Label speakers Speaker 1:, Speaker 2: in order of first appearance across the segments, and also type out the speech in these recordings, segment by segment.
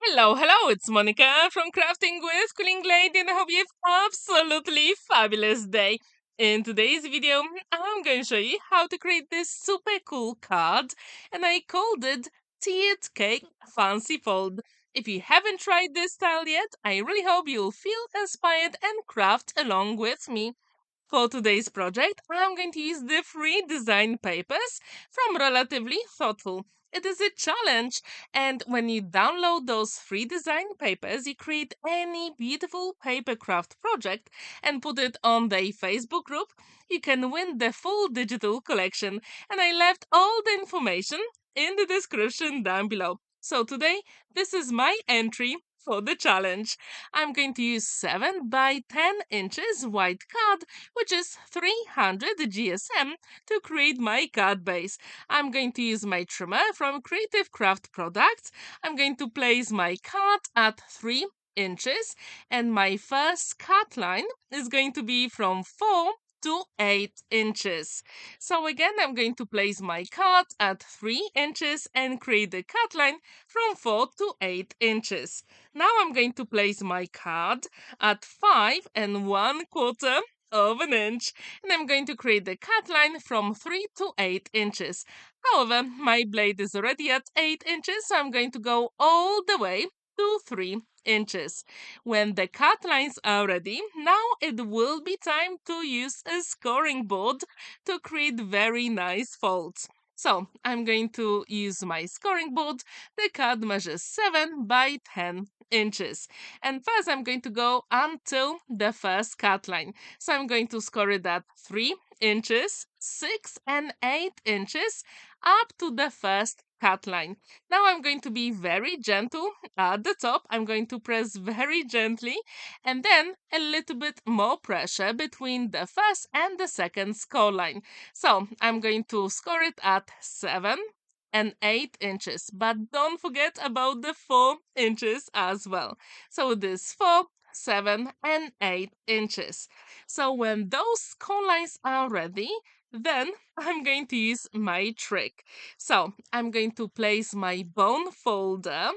Speaker 1: Hello, it's Monica from Crafting with Cooling Glade, and I hope you have absolutely fabulous day. In today's video, I'm going to show you how to create this super cool card, and I called it Tiered Cake Fancy Fold. If you haven't tried this style yet, I really hope you'll feel inspired and craft along with me. For today's project, I'm going to use the free design papers from Relatively Thoughtful. It is a challenge, and when you download those free design papers, you create any beautiful papercraft project and put it on the Facebook group, you can win the full digital collection. And I left all the information in the description down below. So today, this is my entry for the challenge. I'm going to use 7 by 10 inches white card, which is 300 GSM, to create my card base. I'm going to use my trimmer from Creative Craft Products. I'm going to place my card at 3 inches, and my first cut line is going to be from 4 to 8 inches. So again, I'm going to place my card at 3 inches and create the cut line from 4 to 8 inches. Now I'm going to place my card at 5 and 1/4 of an inch, and I'm going to create the cut line from 3 to 8 inches. However, my blade is already at 8 inches, so I'm going to go all the way to 3 inches. When the cut lines are ready, now it will be time to use a scoring board to create very nice folds. So I'm going to use my scoring board. The card measures 7 by 10 inches. And first I'm going to go until the first cut line. So I'm going to score it at 3 inches, 6 and 8 inches up to the first cut line. Now I'm going to be very gentle at the top. I'm going to press very gently, and then a little bit more pressure between the first and the second score line. So I'm going to score it at 7 and 8 inches, but don't forget about the 4 inches as well. So this 4, 7 and 8 inches. So when those score lines are ready, then I'm going to use my trick. So I'm going to place my bone folder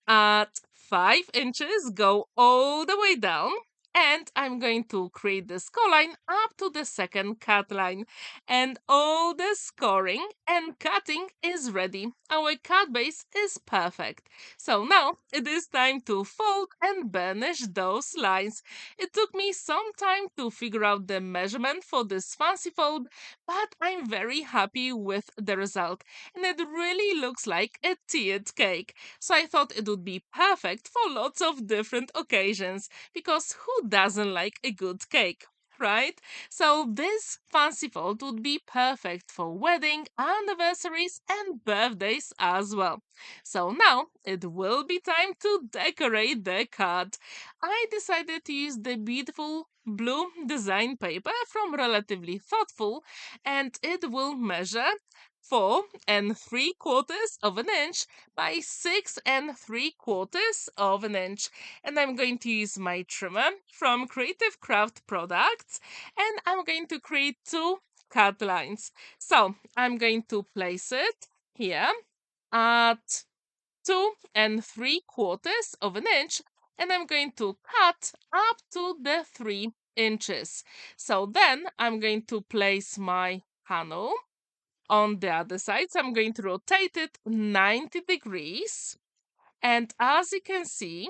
Speaker 1: at 5 inches, go all the way down, and I'm going to create the score line up to the second cut line. And all the scoring and cutting is ready. Our cut base is perfect. So now it is time to fold and burnish those lines. It took me some time to figure out the measurement for this fancy fold, but I'm very happy with the result. And it really looks like a tiered cake. So I thought it would be perfect for lots of different occasions, because who doesn't like a good cake? Right? So this fancy fold would be perfect for wedding, anniversaries, and birthdays as well. So now it will be time to decorate the card. I decided to use the beautiful blue design paper from Relatively Thoughtful, and it will measure 4 3/4 of an inch by 6 3/4 of an inch. And I'm going to use my trimmer from Creative Craft Products, and I'm going to create 2 cut lines. So I'm going to place it here at 2 3/4 of an inch, and I'm going to cut up to the 3 inches. So then I'm going to place my panel on the other side. So I'm going to rotate it 90 degrees. And as you can see,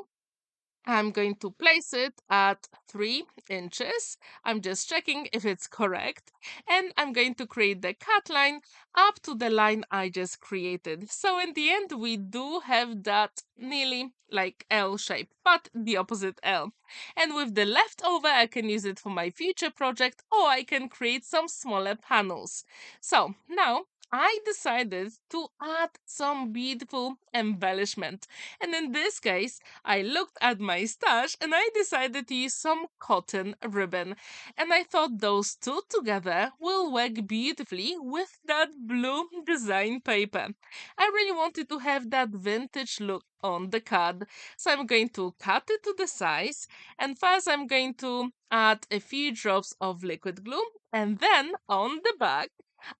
Speaker 1: I'm going to place it at 3 inches. I'm just checking if it's correct. And I'm going to create the cut line up to the line I just created. So in the end, we do have that nearly like L shape, but the opposite L. And with the leftover, I can use it for my future project, or I can create some smaller panels. So now I decided to add some beautiful embellishment. And in this case, I looked at my stash and I decided to use some cotton ribbon. And I thought those two together will work beautifully with that blue design paper. I really wanted to have that vintage look on the card. So I'm going to cut it to the size, and first I'm going to add a few drops of liquid glue, and then on the back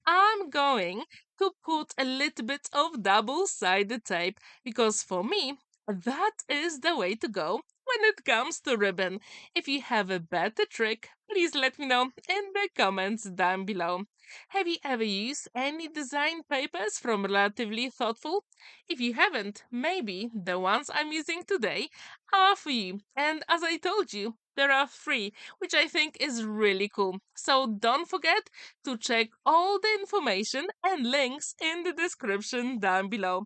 Speaker 1: I'm going to put a little bit of double-sided tape, because for me That is the way to go when it comes to ribbon. If you have a better trick, please let me know in the comments down below. Have you ever used any design papers from Relatively Thoughtful? If you haven't, maybe the ones I'm using today are for you. And as I told you, there are three, which I think is really cool. So don't forget to check all the information and links in the description down below.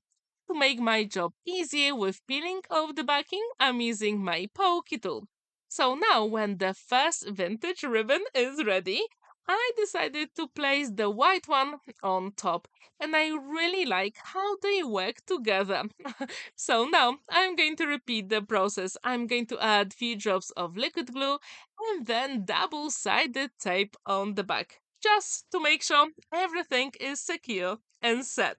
Speaker 1: To make my job easier with peeling off the backing, I'm using my pokey tool. So now when the first vintage ribbon is ready, I decided to place the white one on top, and I really like how they work together. So now I'm going to repeat the process. I'm going to add few drops of liquid glue and then double-sided tape on the back, just to make sure everything is secure and set.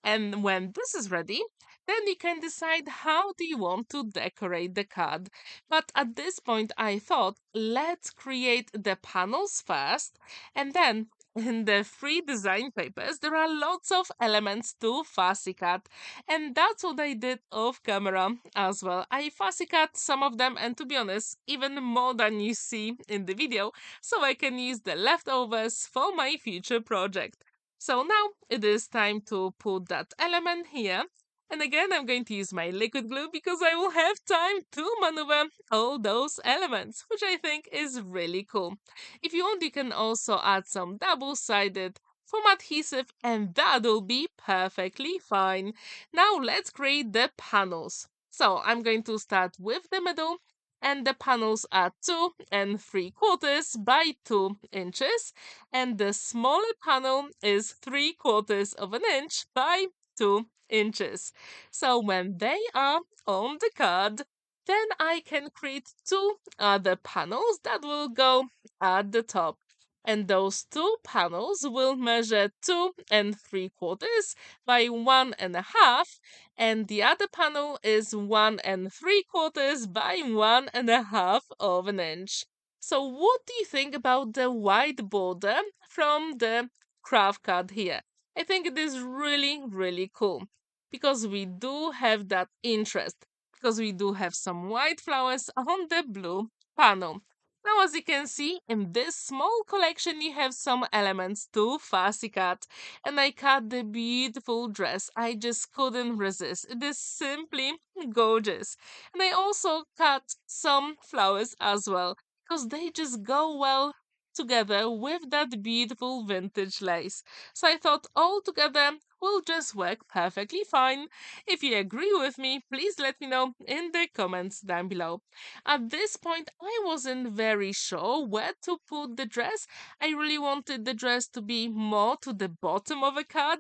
Speaker 1: And when this is ready, then you can decide how do you want to decorate the card. But at this point, I thought, let's create the panels first, and then in the free design papers, there are lots of elements to fussy cut. And that's what I did off camera as well. I fussy cut some of them, and to be honest, even more than you see in the video, so I can use the leftovers for my future project. So now it is time to put that element here. And again, I'm going to use my liquid glue because I will have time to maneuver all those elements, which I think is really cool. If you want, you can also add some double-sided foam adhesive and that'll be perfectly fine. Now let's create the panels. So I'm going to start with the middle, and the panels are 2 3/4 by 2 inches, and the smaller panel is 3/4 of an inch by 2 inches. So when they are on the card, then I can create two other panels that will go at the top. And those two panels will measure 2 3/4 by 1.5, and the other panel is 1 3/4 by 1.5 of an inch. So, what do you think about the white border from the craft card here? I think it is really, really cool because we do have that interest, because we do have some white flowers on the blue panel. Now, as you can see, in this small collection, you have some elements to fussy cut, and I cut the beautiful dress. I just couldn't resist. It is simply gorgeous. And I also cut some flowers as well because they just go well together with that beautiful vintage lace. So I thought all together will just work perfectly fine. If you agree with me, please let me know in the comments down below. At this point, I wasn't very sure where to put the dress. I really wanted the dress to be more to the bottom of a card.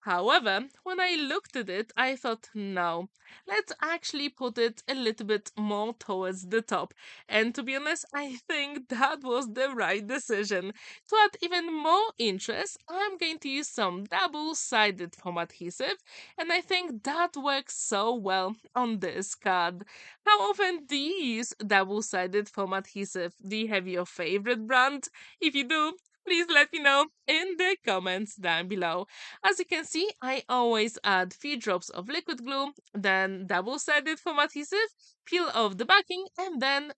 Speaker 1: However, when I looked at it, I thought, no, let's actually put it a little bit more towards the top. And to be honest, I think that was the right decision. To add even more interest, I'm going to use some double-sided foam adhesive, and I think that works so well on this card. How often do you use double-sided foam adhesive? Do you have your favorite brand? If you do, please let me know in the comments down below. As you can see, I always add few drops of liquid glue, then double-sided foam adhesive, peel off the backing, and then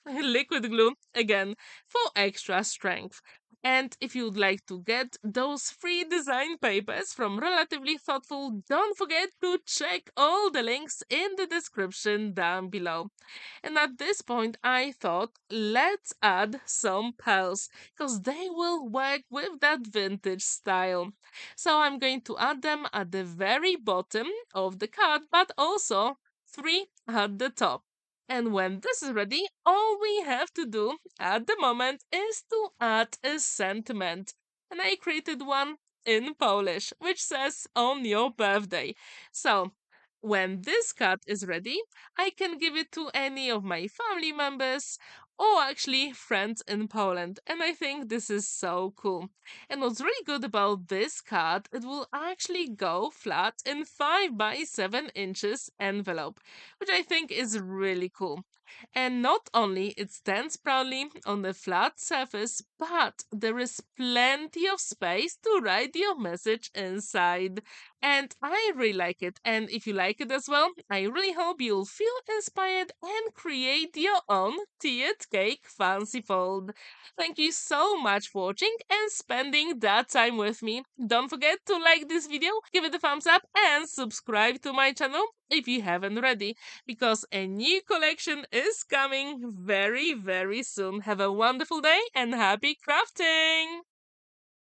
Speaker 1: liquid glue again for extra strength. And if you'd like to get those free design papers from Relatively Thoughtful, don't forget to check all the links in the description down below. And at this point, I thought, let's add some pearls because they will work with that vintage style. So I'm going to add them at the very bottom of the card, but also three at the top. And when this is ready, all we have to do at the moment is to add a sentiment. And I created one in Polish, which says on your birthday. So when this card is ready, I can give it to any of my family members or actually friends in Poland. And I think this is so cool. And what's really good about this card, it will actually go flat in 5 by 7 inches envelope, which I think is really cool. And not only it stands proudly on the flat surface, but there is plenty of space to write your message inside. And I really like it. And if you like it as well, I really hope you'll feel inspired and create your own tiered cake fancy fold. Thank you so much for watching and spending that time with me. Don't forget to like this video, give it a thumbs up, and subscribe to my channel if you haven't already, because a new collection is coming very, very soon. Have a wonderful day and happy crafting!